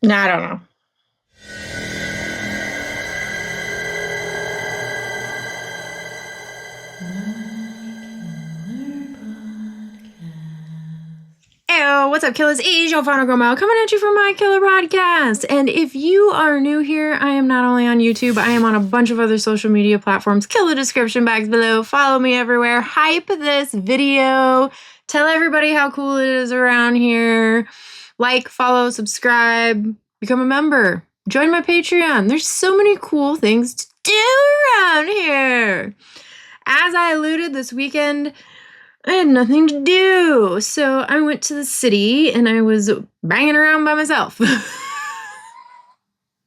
No, I don't know. Ayo, what's up, killers? It's your final Grandma coming at you from my killer podcast. And if you are new here, I am not only on YouTube, I am on a bunch of other social media platforms. Kill the description box below. Follow me everywhere. Hype this video. Tell everybody how cool it is around here. Like, follow, subscribe, become a member. Join my Patreon. There's so many cool things to do around here. As I alluded, this weekend, I had nothing to do. So I went to the city and I was banging around by myself.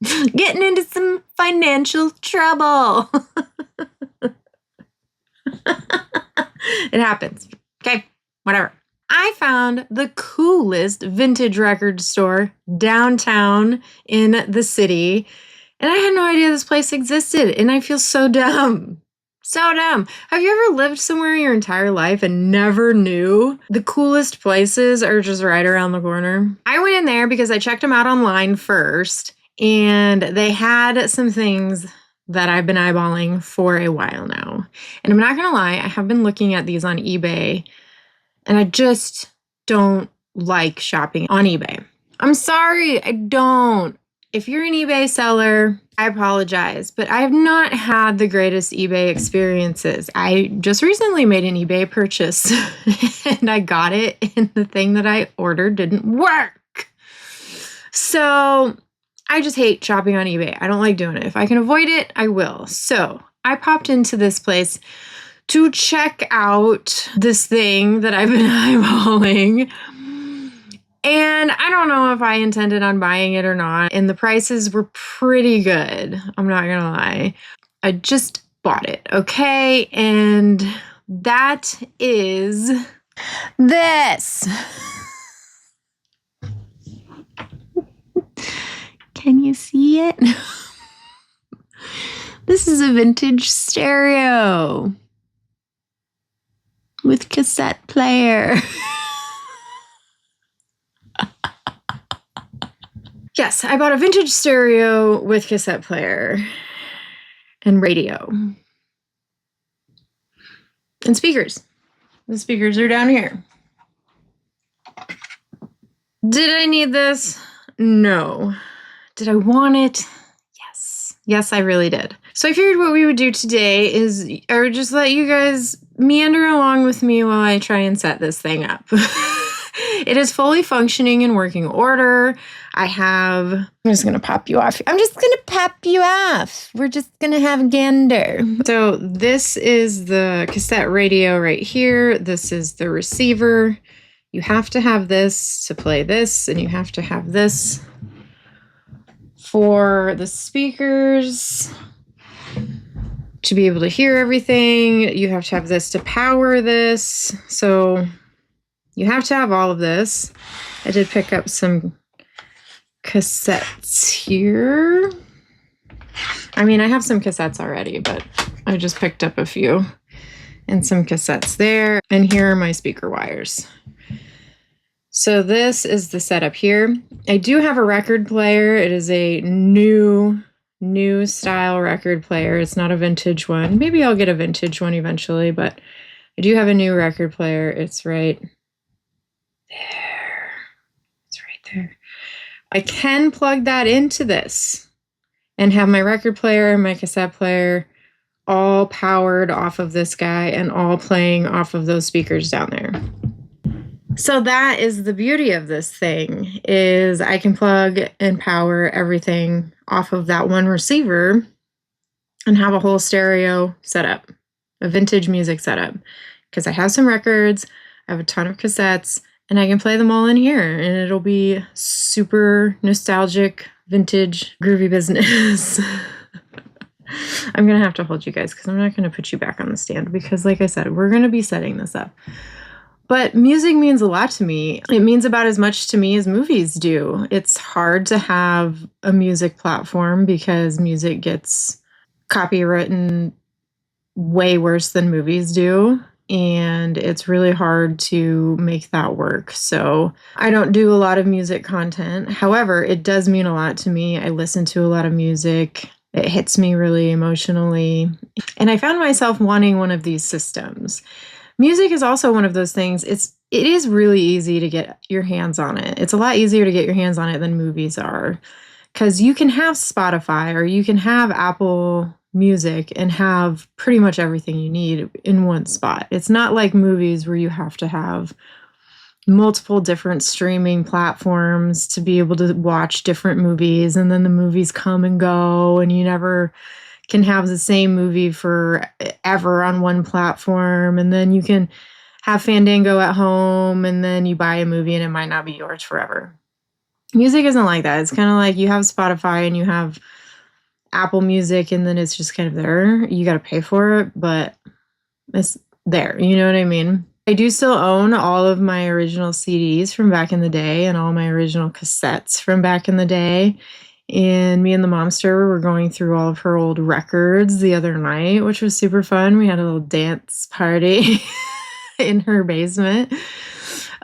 Getting into some financial trouble. It happens. Okay, whatever. I found the coolest vintage record store downtown in the city, and I had no idea this place existed, and I feel so dumb. So dumb. Have you ever lived somewhere your entire life and never knew the coolest places are just right around the corner? I went in there because I checked them out online first, and they had some things that I've been eyeballing for a while now. And I'm not going to lie, I have been looking at these on eBay, and I just don't like shopping on eBay. I'm sorry, I don't. If you're an eBay seller, I apologize, but I have not had the greatest eBay experiences. I just recently made an eBay purchase and I got it, and the thing that I ordered didn't work. So I just hate shopping on eBay. I don't like doing it. If I can avoid it, I will. So I popped into this place to check out this thing that I've been eyeballing. And I don't know if I intended on buying it or not. And the prices were pretty good. I'm not going to lie. I just bought it, okay? And that is this. Can you see it? This is a vintage stereo with cassette player. Yes, I bought a vintage stereo with cassette player and radio and speakers. The speakers are down here. Did I need this? No. Did I want it? Yes. Yes, I really did. So I figured what we would do today is I would just let you guys meander along with me while I try and set this thing up. It is fully functioning in working order. I'm just going to pop you off. I'm just going to pop you off. We're just going to have a gander. So this is the cassette radio right here. This is the receiver. You have to have this to play this, and you have to have this for the speakers to be able to hear everything. You have to have this to power this. So you have to have all of this. I did pick up some cassettes here. I mean, I have some cassettes already, but I just picked up a few and some cassettes there. And here are my speaker wires. So this is the setup here. I do have a record player. It is a new style record player. It's not a vintage one. Maybe I'll get a vintage one eventually, but I do have a new record player. It's right there. It's right there. I can plug that into this and have my record player and my cassette player all powered off of this guy and all playing off of those speakers down there. So that is the beauty of this thing, is I can plug and power everything off of that one receiver and have a whole stereo setup, a vintage music setup, because I have some records, I have a ton of cassettes, and I can play them all in here, and it'll be super nostalgic, vintage, groovy business. I'm going to have to hold you guys because I'm not going to put you back on the stand because, like I said, we're going to be setting this up. But music means a lot to me. It means about as much to me as movies do. It's hard to have a music platform because music gets copywritten way worse than movies do. And it's really hard to make that work. So I don't do a lot of music content. However, it does mean a lot to me. I listen to a lot of music. It hits me really emotionally. And I found myself wanting one of these systems. Music is also one of those things. It is really easy to get your hands on it. It's a lot easier to get your hands on it than movies are. Because you can have Spotify or you can have Apple Music and have pretty much everything you need in one spot. It's not like movies where you have to have multiple different streaming platforms to be able to watch different movies, and then the movies come and go, and you never can have the same movie forever on one platform, and then you can have Fandango at home, and then you buy a movie and it might not be yours forever. Music isn't like that. It's kind of like you have Spotify and you have Apple Music, and then it's just kind of there. You got to pay for it, but it's there. You know what I mean? I do still own all of my original CDs from back in the day and all my original cassettes from back in the day. And me and the momster were going through all of her old records the other night, which was super fun. We had a little dance party in her basement.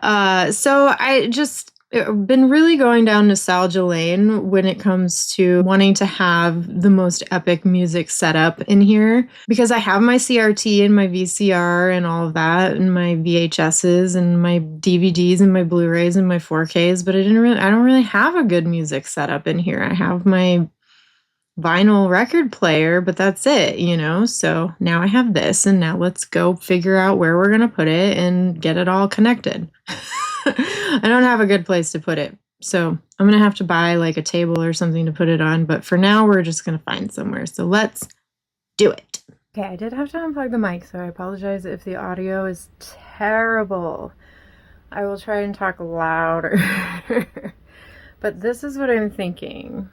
So I've been really going down nostalgia lane when it comes to wanting to have the most epic music setup in here, because I have my CRT and my VCR and all of that, and my VHSs and my DVDs and my Blu-rays and my 4Ks, but I don't really have a good music setup in here. I have my vinyl record player, but that's it, you know? So now I have this, and now let's go figure out where we're going to put it and get it all connected. I don't have a good place to put it, so I'm going to have to buy like a table or something to put it on, but for now we're just going to find somewhere, so let's do it. Okay, I did have to unplug the mic, so I apologize if the audio is terrible. I will try and talk louder. But this is what I'm thinking.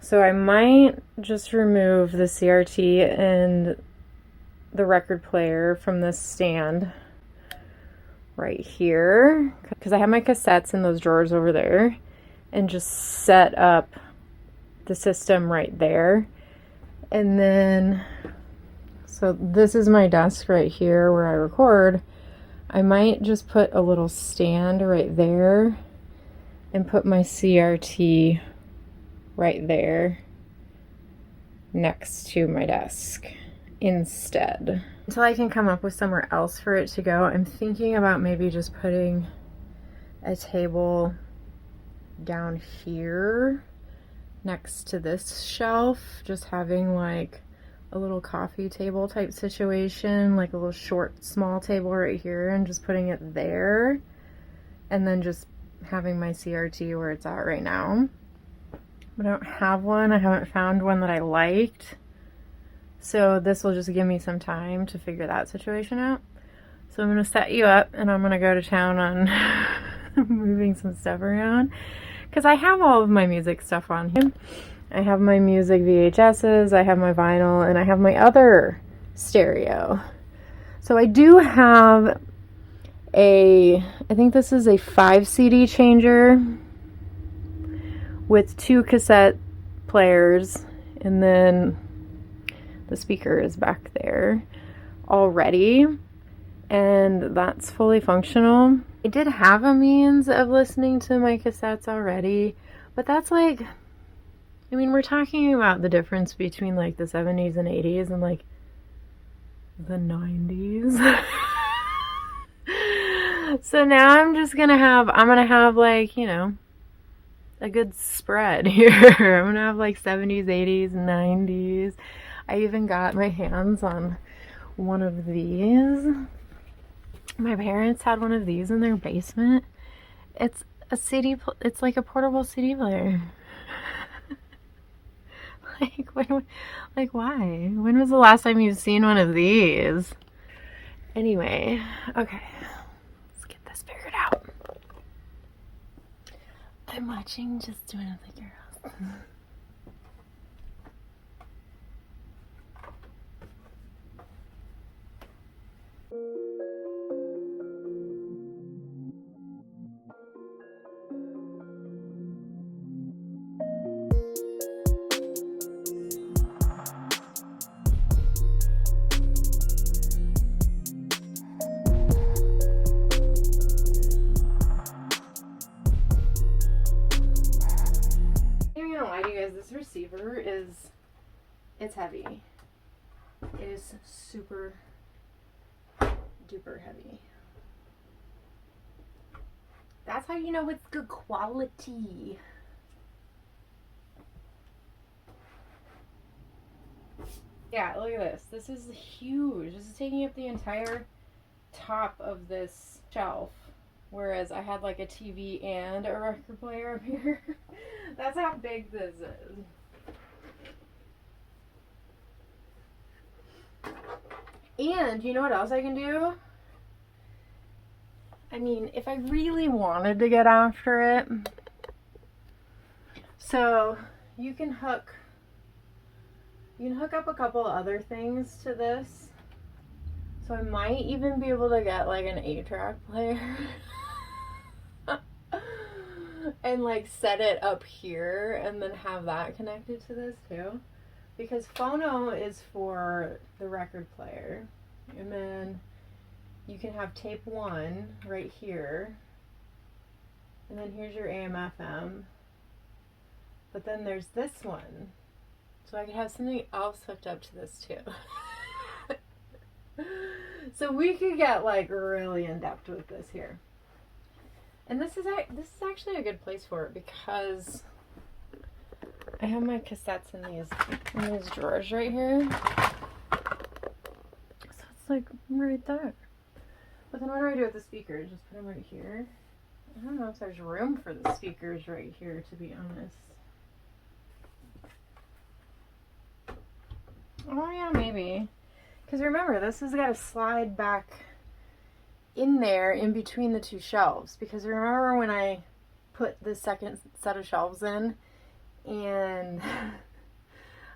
So I might just remove the CRT and the record player from this stand right here, because I have my cassettes in those drawers over there, and just set up the system right there. And then, so this is my desk right here where I record. I might just put a little stand right there and put my CRT right there next to my desk instead. Until I can come up with somewhere else for it to go, I'm thinking about maybe just putting a table down here next to this shelf, just having like a little coffee table type situation, like a little short, small table right here, and just putting it there, and then just having my CRT where it's at right now. But I don't have one. I haven't found one that I liked. So this will just give me some time to figure that situation out. So I'm going to set you up, and I'm going to go to town on moving some stuff around, because I have all of my music stuff on here. I have my music VHSs, I have my vinyl, and I have my other stereo. So I do have I think this is a 5 CD changer with 2 cassette players, and then the speaker is back there already, and that's fully functional. I did have a means of listening to my cassettes already, but that's like, I mean, we're talking about the difference between like the 70s and 80s and like the 90s. So now I'm gonna have like, you know, a good spread here. I'm gonna have like 70s, 80s, 90s. I even got my hands on one of these. My parents had one of these in their basement. It's like a portable CD player. Like, like, why? When was the last time you've seen one of these? Anyway, okay. Let's get this figured out. I'm watching Just Two Another Girls. I'm not gonna lie to you guys, this receiver it's heavy. It is super duper heavy. That's how you know it's good quality. Yeah, look at this. This is huge. This is taking up the entire top of this shelf. Whereas I had like a TV and a record player up here. That's how big this is. And you know what else I can do? I mean, if I really wanted to get after it, so you can hook up a couple other things to this. So I might even be able to get like an 8-track player and like set it up here and then have that connected to this too. Because phono is for the record player. And then you can have tape 1 right here. And then here's your AM FM. But then there's this one. So I could have something else hooked up to this too. So we could get like really in depth with this here. And this is actually a good place for it because I have my cassettes in these drawers right here. So it's like right there. But then what do I do with the speakers? Just put them right here. I don't know if there's room for the speakers right here, to be honest. Oh yeah, maybe. Because remember, this has got to slide back in there in between the two shelves. Because remember when I put the second set of shelves in and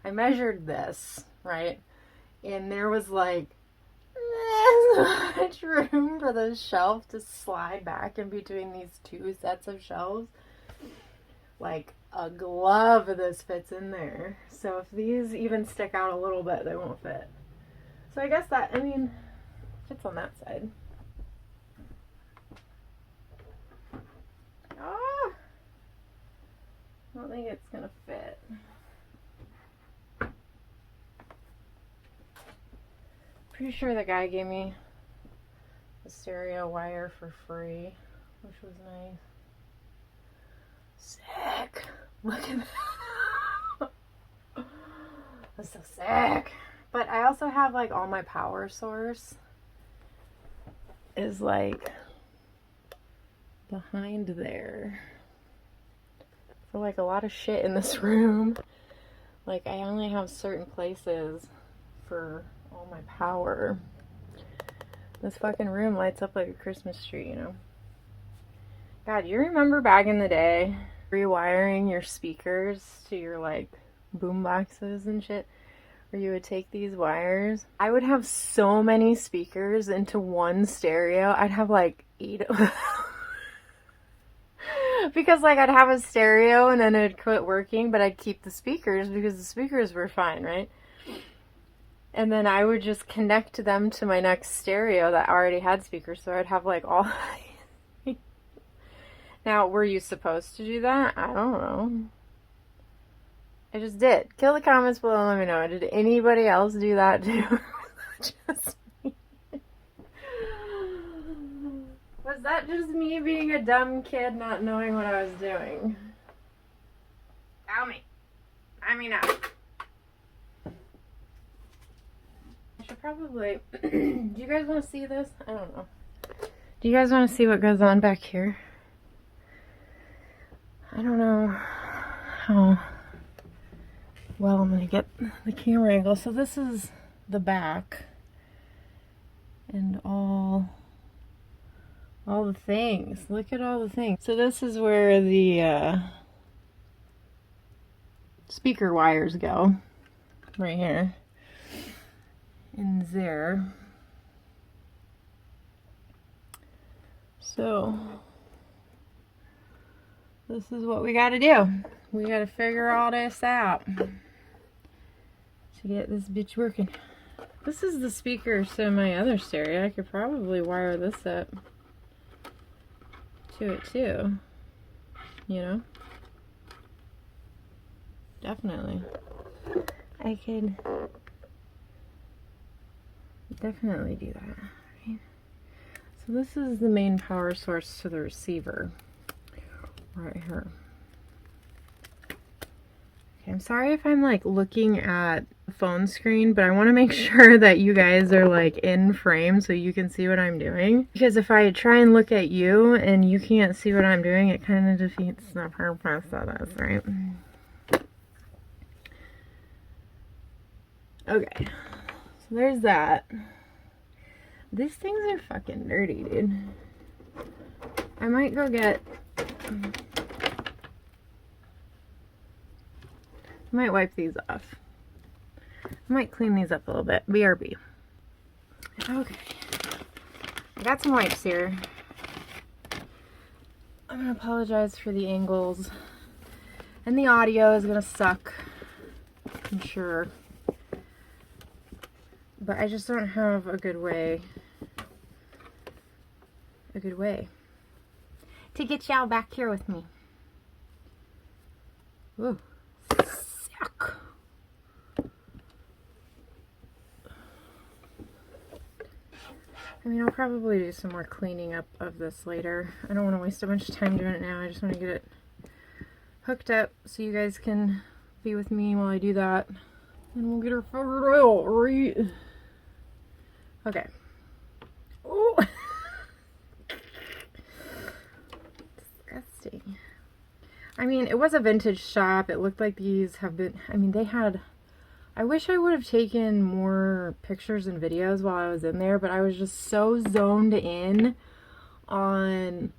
I measured this, right? And there was like not much room for the shelf to slide back in between these two sets of shelves. Like a glove of this fits in there. So if these even stick out a little bit, they won't fit. So I guess that, I mean, fits on that side. Ah! I don't think it's gonna fit. Pretty sure the guy gave me a stereo wire for free, which was nice. Sick. Look at that. That's so sick. But I also have like all my power source is like behind there. For like a lot of shit in this room. Like I only have certain places for all my power. This fucking room lights up like a Christmas tree, you know? God, you remember back in the day rewiring your speakers to your like boom boxes and shit? Where you would take these wires. I would have so many speakers into one stereo. I'd have like 8 of them. Because like I'd have a stereo and then it'd quit working, but I'd keep the speakers because the speakers were fine, right? And then I would just connect them to my next stereo that already had speakers. So I'd have like all... Now, were you supposed to do that? I don't know. I just did. Kill the comments below and let me know. Did anybody else do that too? Just me. Was that just me being a dumb kid not knowing what I was doing? Tell me. Let me know. I should probably... Do you guys want to see this? I don't know. Do you guys want to see what goes on back here? I don't know how Well, I'm gonna get the camera angle. So this is the back and all the things. Look at all the things. So this is where the speaker wires go, right here, in there. So this is what we got to do. We got to figure all this out to get this bitch working. This is the speaker to my other stereo. I could probably wire this up to it too, you know? Definitely. I could definitely do that, right? So this is the main power source to the receiver, right here. Okay, I'm sorry if I'm like looking at the phone screen, but I want to make sure that you guys are like in frame so you can see what I'm doing. Because if I try and look at you and you can't see what I'm doing, it kind of defeats the purpose of this, right? Okay, so there's that. These things are fucking dirty, dude. I might go get... I might wipe these off. I might clean these up a little bit. BRB. Okay. I got some wipes here. I'm gonna apologize for the angles. And the audio is gonna suck, I'm sure. But I just don't have a good way to get y'all back here with me. Ooh, suck. I mean, I'll probably do some more cleaning up of this later. I don't want to waste a bunch of time doing it now. I just want to get it hooked up so you guys can be with me while I do that. And we'll get her figured out, right? Okay. Oh, disgusting. I mean, it was a vintage shop. It looked like these have been, I mean, they had, I wish I would have taken more pictures and videos while I was in there, but I was just so zoned in on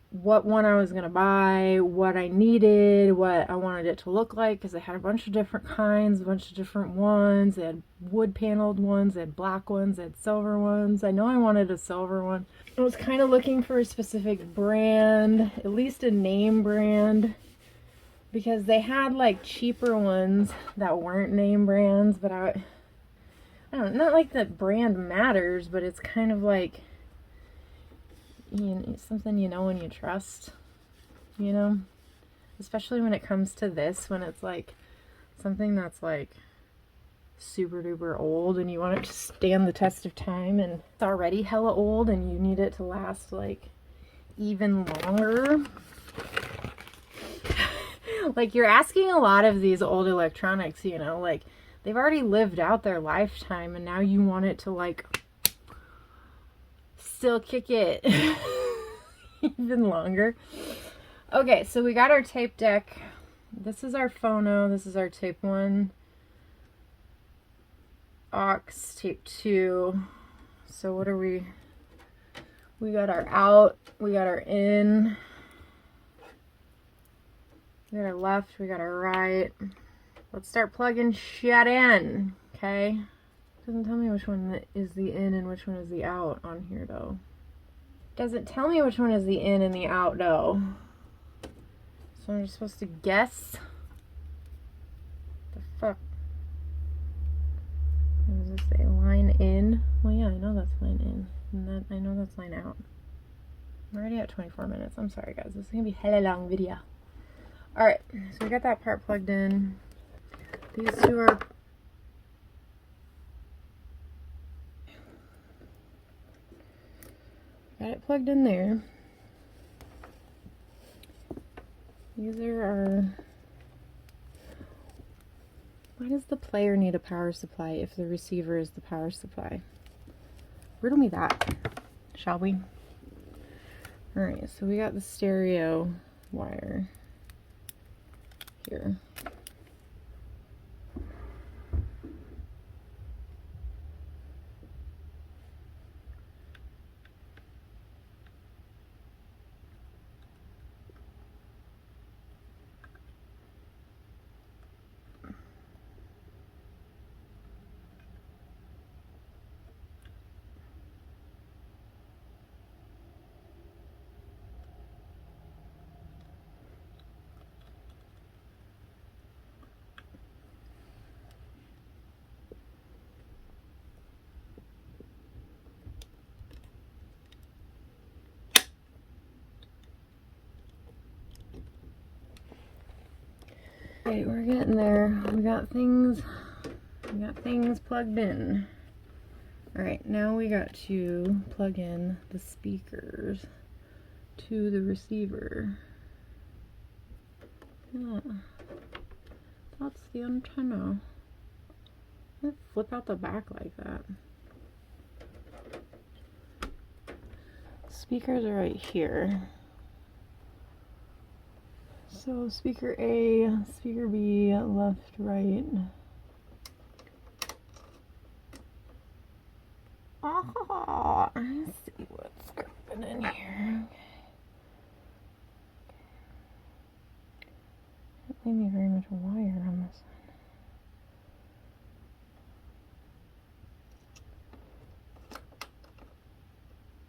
what one I was going to buy, what I needed, what I wanted it to look like, because they had a bunch of different kinds, a bunch of different ones. They had wood paneled ones, they had black ones, they had silver ones. I know I wanted a silver one. I was kind of looking for a specific brand, at least a name brand, because they had like cheaper ones that weren't name brands, but I don't know, not like the brand matters, but it's kind of like, you know, something you know and you trust, you know, especially when it comes to this, when it's like something that's like super duper old and you want it to stand the test of time, and it's already hella old and you need it to last like even longer. Like, you're asking a lot of these old electronics, you know, like they've already lived out their lifetime and now you want it to like still kick it even longer. Okay, so we got our tape deck. This is our phono. This is our tape 1. Aux, tape 2. So what are we? We got our out. We got our in. We got our left. We got our right. Let's start plugging shit in. Okay. Doesn't tell me which one is the in and which one is the out on here though. Doesn't tell me which one is the in and the out though. So I'm just supposed to guess? The fuck? What does this say? Line in? Well, yeah, I know that's line in. And that, I know that's line out. I'm already at 24 minutes. I'm sorry guys. This is gonna be a hella long video. Alright, so we got that part plugged in. These two are got it plugged in there. These are our... Why does the player need a power supply if the receiver is the power supply? Riddle me that, shall we? Alright, so we got the stereo wire here. Okay, we're getting there. We got things plugged in. Alright, now we got to plug in the speakers to the receiver. Yeah. That's the antenna. Let's flip out the back like that. Speakers are right here. So speaker A, speaker B, left, right. Oh, I see what's going in here. Don't leave me very much wire on this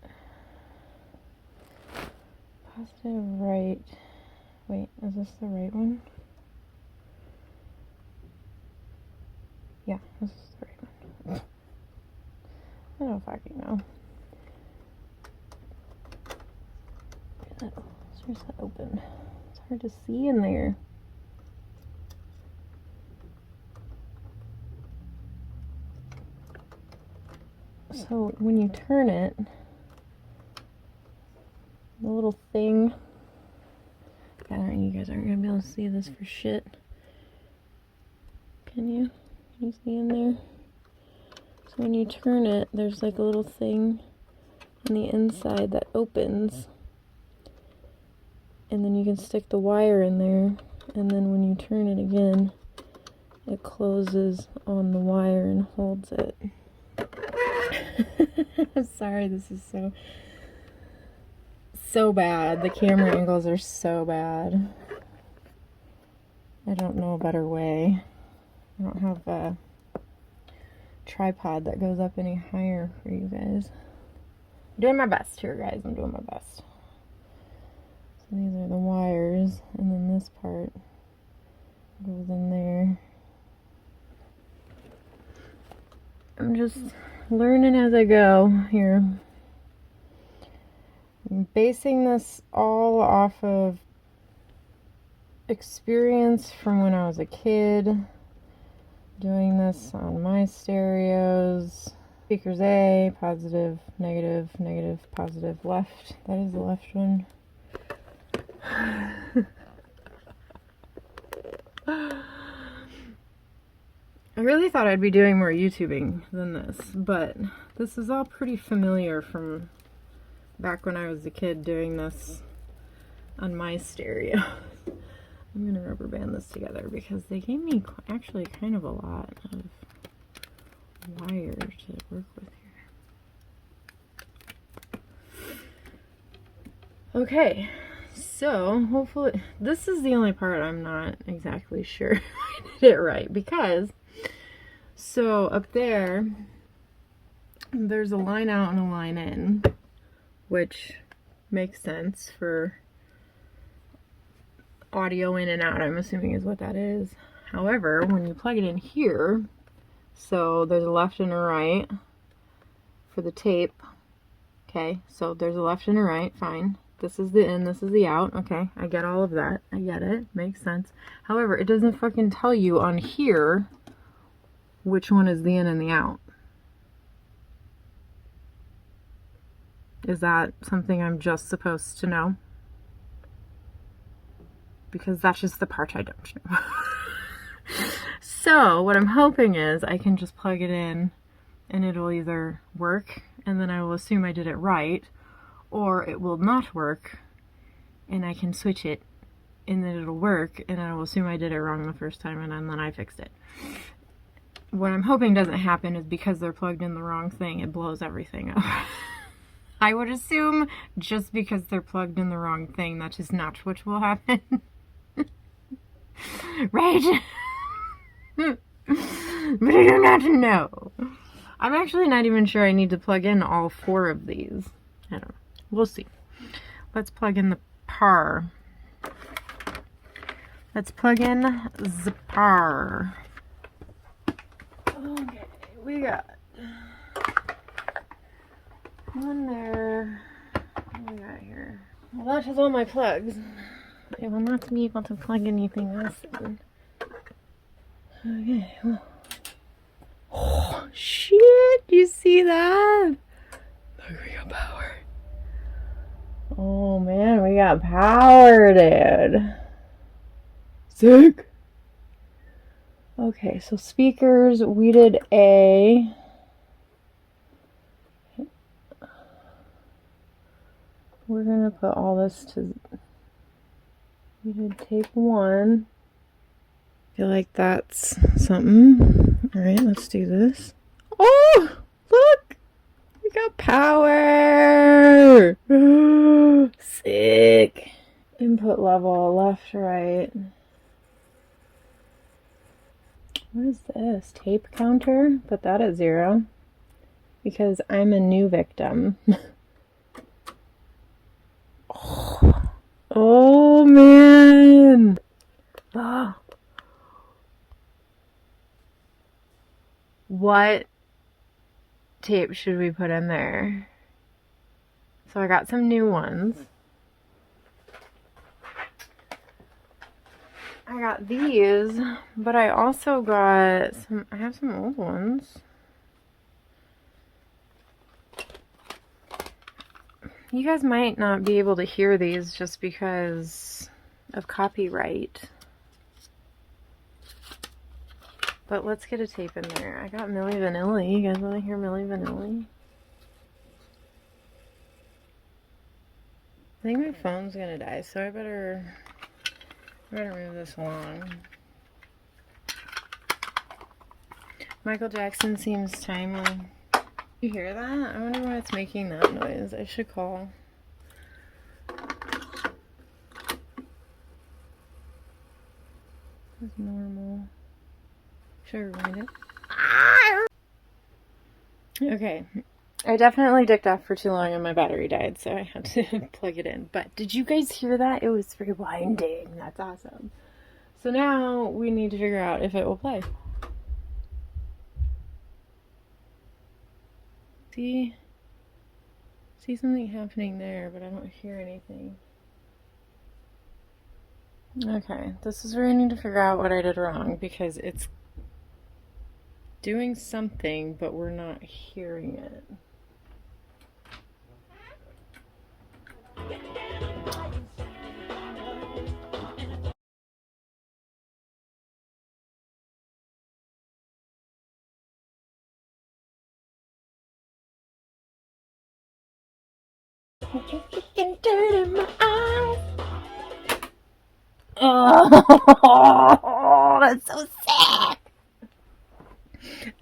one. Positive, right. Wait, is this the right one? Yeah, this is the right one. I don't fucking know. Where's that open? It's hard to see in there. So when you turn it, the little thing, you guys aren't gonna be able to see this for shit. Can you? Can you see in there? So when you turn it, there's like a little thing on the inside that opens, and then you can stick the wire in there, and then when you turn it again, it closes on the wire and holds it. Sorry, this is so bad. The camera angles are so bad. I don't know a better way. I don't have a tripod that goes up any higher for you guys. I'm doing my best here, guys. I'm doing my best. So these are the wires, and then this part goes in there. I'm just learning as I go here. I'm basing this all off of experience from when I was a kid, doing this on my stereos. Speakers A, positive, negative, negative, positive, left. That is the left one. I really thought I'd be doing more YouTubing than this, but this is all pretty familiar from back when I was a kid doing this on my stereo. I'm gonna rubber band this together because they gave me actually kind of a lot of wire to work with here. Okay, so hopefully this is the only part I'm not exactly sure I did it right, because so up there's a line out and a line in, which makes sense for audio in and out, I'm assuming is what that is. However, when you plug it in here, so there's a left and a right for the tape. Okay, so there's a left and a right, fine. This is the in, this is the out. Okay, I get all of that. I get it. Makes sense. However, it doesn't fucking tell you on here which one is the in and the out. Is that something I'm just supposed to know? Because that's just the part I don't know. So what I'm hoping is I can just plug it in and it'll either work and then I will assume I did it right, or it will not work and I can switch it and then it'll work and I will assume I did it wrong the first time and then I fixed it. What I'm hoping doesn't happen is because they're plugged in the wrong thing, it blows everything up. I would assume just because they're plugged in the wrong thing, that is not what will happen. Right? But I do not know. I'm actually not even sure I need to plug in all 4 of these. I don't know. We'll see. Let's plug in the par. Let's plug in the par. Okay, we got one there. What do we got here? Well, that is all my plugs. I will not be able to plug anything else in. Okay. Oh, shit. You see that? Look, we got power. Oh, man. We got power, dude. Sick. Okay, so speakers, we did A. We're going to put all this to... We did tape 1. I feel like that's something. Alright, let's do this. Oh! Look! We got power! Sick! Input level, left, right. What is this? Tape counter? Put that at 0. Because I'm a new victim. Oh, man! Oh. What tape should we put in there? So I got some new ones. I got these, but I also got some, I have some old ones. You guys might not be able to hear these just because of copyright. But let's get a tape in there. I got Milli Vanilli. You guys want to hear Milli Vanilli? I think my phone's gonna die, so I better move this along. Michael Jackson seems timely. You hear that? I wonder why it's making that noise. I should call. It's normal. Should I rewind it? Okay. I definitely dicked off for too long and my battery died, so I had to plug it in. But did you guys hear that? It was rewinding. That's awesome. So now we need to figure out if it will play. See something happening there, but I don't hear anything. Okay, this is where I need to figure out what I did wrong, because it's doing something, but we're not hearing it. Kicking dirt in my eyes. Oh, that's so sick.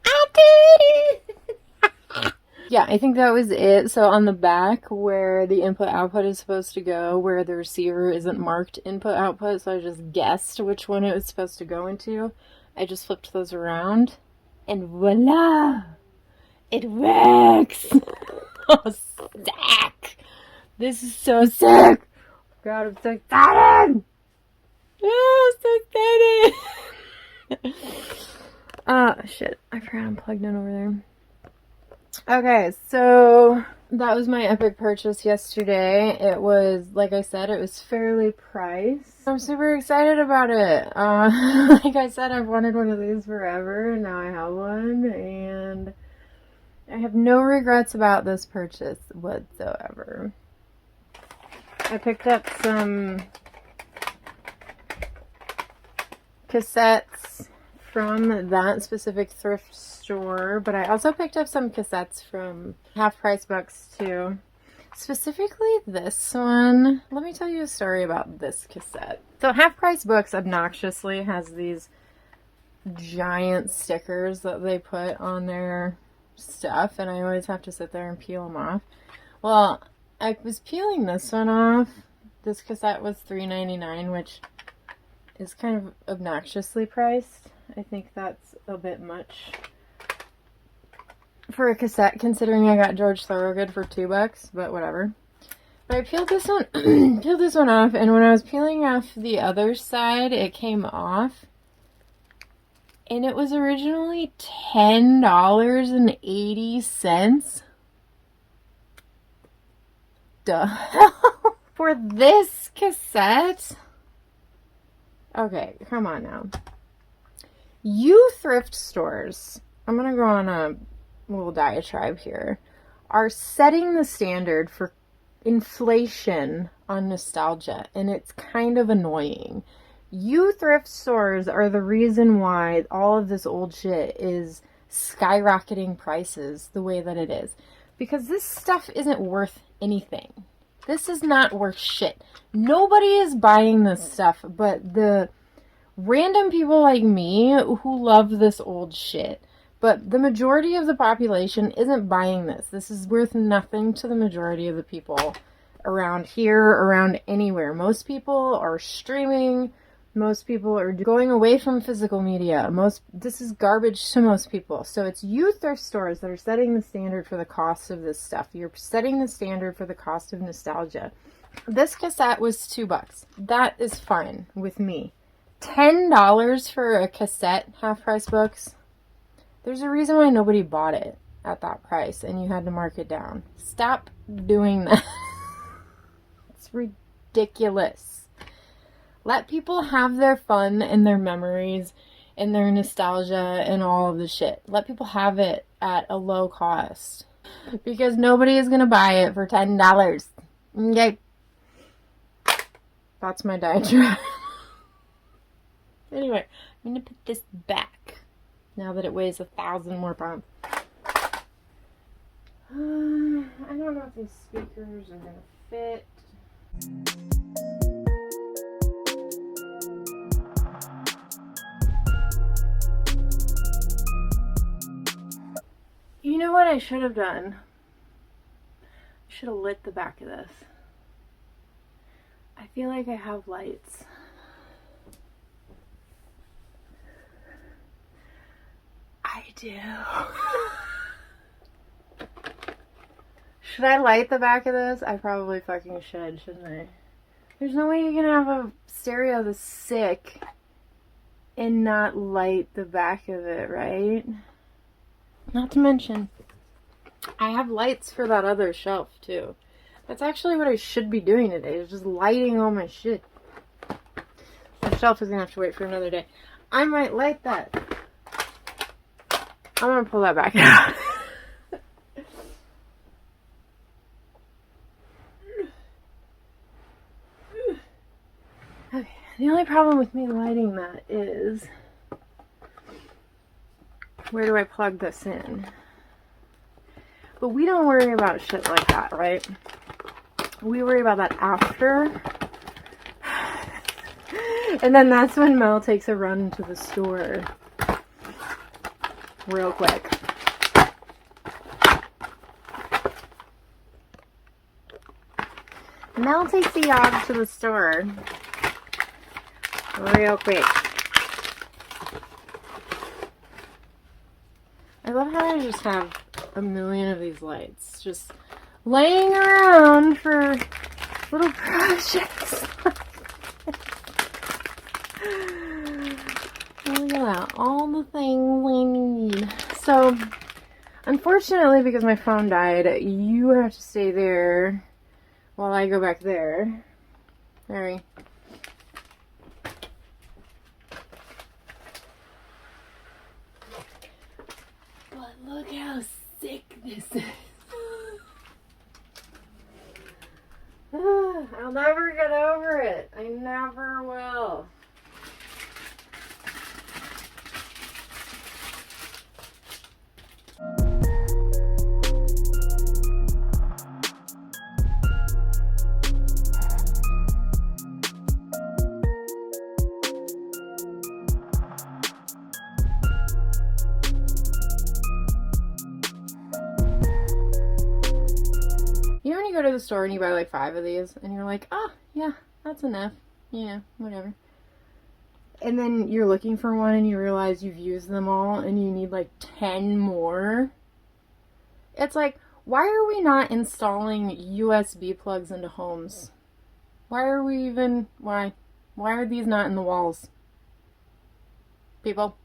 I did it. Yeah, I think that was it. So on the back where the input output is supposed to go, where the receiver isn't marked input output, so I just guessed which one it was supposed to go into. I just flipped those around and voila, it works. Oh, sick. This is so sick. God, I'm so excited. Oh, so excited. Shit. I forgot I'm plugged in over there. Okay, so that was my epic purchase yesterday. It was, like I said, it was fairly priced. I'm super excited about it. Like I said, I've wanted one of these forever, and now I have one, and I have no regrets about this purchase whatsoever. I picked up some cassettes from that specific thrift store, but I also picked up some cassettes from Half Price Books too. Specifically this one. Let me tell you a story about this cassette. So Half Price Books obnoxiously has these giant stickers that they put on their stuff, and I always have to sit there and peel them off. Well, I was peeling this one off. This cassette was $3.99, which is kind of obnoxiously priced. I think that's a bit much for a cassette, considering I got George Thorogood for $2, but whatever. But I peeled this one, peeled this one off, and when I was peeling off the other side, it came off. And it was originally $10.80. Duh. For this cassette? Okay, come on now. You thrift stores, I'm going to go on a little diatribe here, are setting the standard for inflation on nostalgia, and it's kind of annoying. You thrift stores are the reason why all of this old shit is skyrocketing prices the way that it is. Because this stuff isn't worth anything. This is not worth shit. Nobody is buying this stuff but the random people like me who love this old shit. But the majority of the population isn't buying this. This is worth nothing to the majority of the people around here, around anywhere. Most people are streaming. Most people are going away from physical media. This is garbage to most people. So it's you thrift stores that are setting the standard for the cost of this stuff. You're setting the standard for the cost of nostalgia. This cassette was $2. That is fine with me. $10 for a cassette, half price books. There's a reason why nobody bought it at that price and you had to mark it down. Stop doing that. It's ridiculous. Let people have their fun and their memories and their nostalgia and all of the shit. Let people have it at a low cost. Because nobody is going to buy it for $10. Okay? That's my diatribe. Anyway, I'm going to put this back now that it weighs 1,000 more pounds. I don't know if these speakers are going to fit. You know what I should have done? I should have lit the back of this. I feel like I have lights. I do. Should I light the back of this? I probably fucking should, shouldn't I? There's no way you can have a stereo this sick and not light the back of it, right? Not to mention, I have lights for that other shelf too. That's actually what I should be doing today, is just lighting all my shit. The shelf is gonna have to wait for another day. I might light that. I'm gonna pull that back out. Okay, the only problem with me lighting that is, where do I plug this in? But we don't worry about shit like that, right? We worry about that after. And then that's when Mel takes a run to the store. Real quick. Mel takes the dog to the store. Real quick. I love how I just have a million of these lights just laying around for little projects. Look at that. All the things we need. So, unfortunately, because my phone died, you have to stay there while I go back there. Sorry. But look how sick this is. I'll never get over it. I never will. You know when you go to the store and you buy like 5 of these and you're like, oh, yeah, that's enough. Yeah, whatever. And then you're looking for one and you realize you've used them all and you need like 10 more. It's like, why are we not installing USB plugs into homes? Why are we even, why are these not in the walls? People,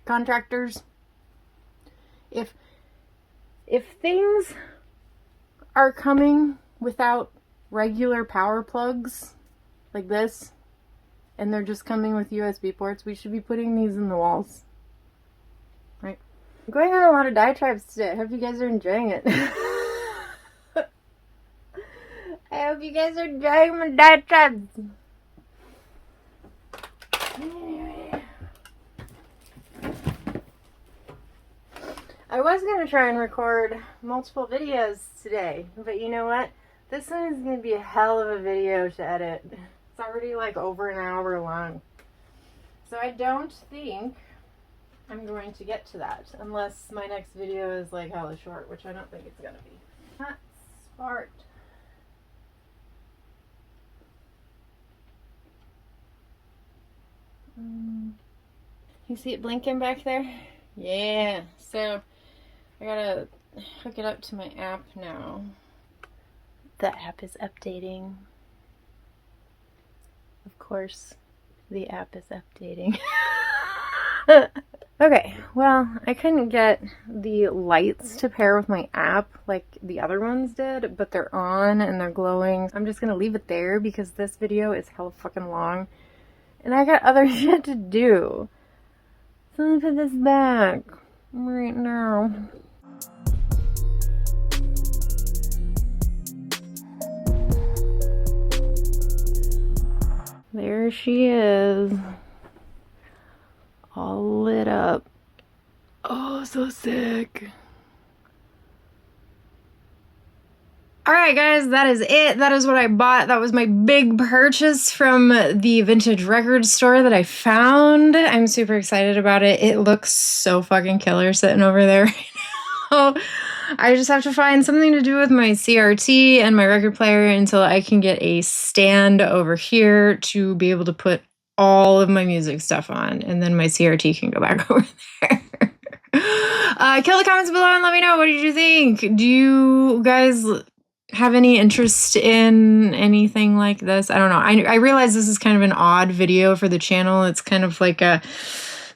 contractors. If things are coming without regular power plugs like this, and they're just coming with USB ports, we should be putting these in the walls. Right? I'm going on a lot of diatribes today. I hope you guys are enjoying it. I hope you guys are enjoying my diatribes. I was going to try and record multiple videos today, but you know what? This one is going to be a hell of a video to edit. It's already like over an hour long. So I don't think I'm going to get to that unless my next video is like hella short, which I don't think it's going to be. That's smart. You see it blinking back there? Yeah. So I gotta hook it up to my app now. The app is updating. Of course, the app is updating. Okay, well, I couldn't get the lights to pair with my app like the other ones did, but they're on and they're glowing. I'm just gonna leave it there because this video is hella fucking long and I got other shit to do. So let me put this back right now. There she is. All lit up. Oh, so sick. Alright guys, that is it. That is what I bought. That was my big purchase from the vintage record store that I found. I'm super excited about it. It looks so fucking killer sitting over there right now. I just have to find something to do with my CRT and my record player until I can get a stand over here to be able to put all of my music stuff on, and then my CRT can go back over there. Kill the comments below and let me know, what did you think? Do you guys have any interest in anything like this? I don't know. I realize this is kind of an odd video for the channel. It's kind of like a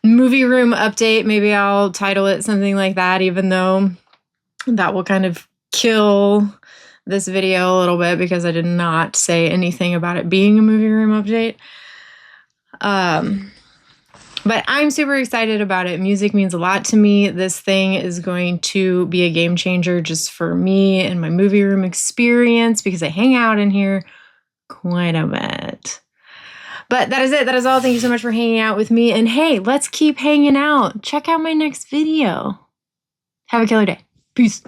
movie room update. Maybe I'll title it something like that, even though that will kind of kill this video a little bit because I did not say anything about it being a movie room update. But I'm super excited about it. Music means a lot to me. This thing is going to be a game changer just for me and my movie room experience because I hang out in here quite a bit. But that is it. That is all. Thank you so much for hanging out with me. And hey, let's keep hanging out. Check out my next video. Have a killer day. Peace.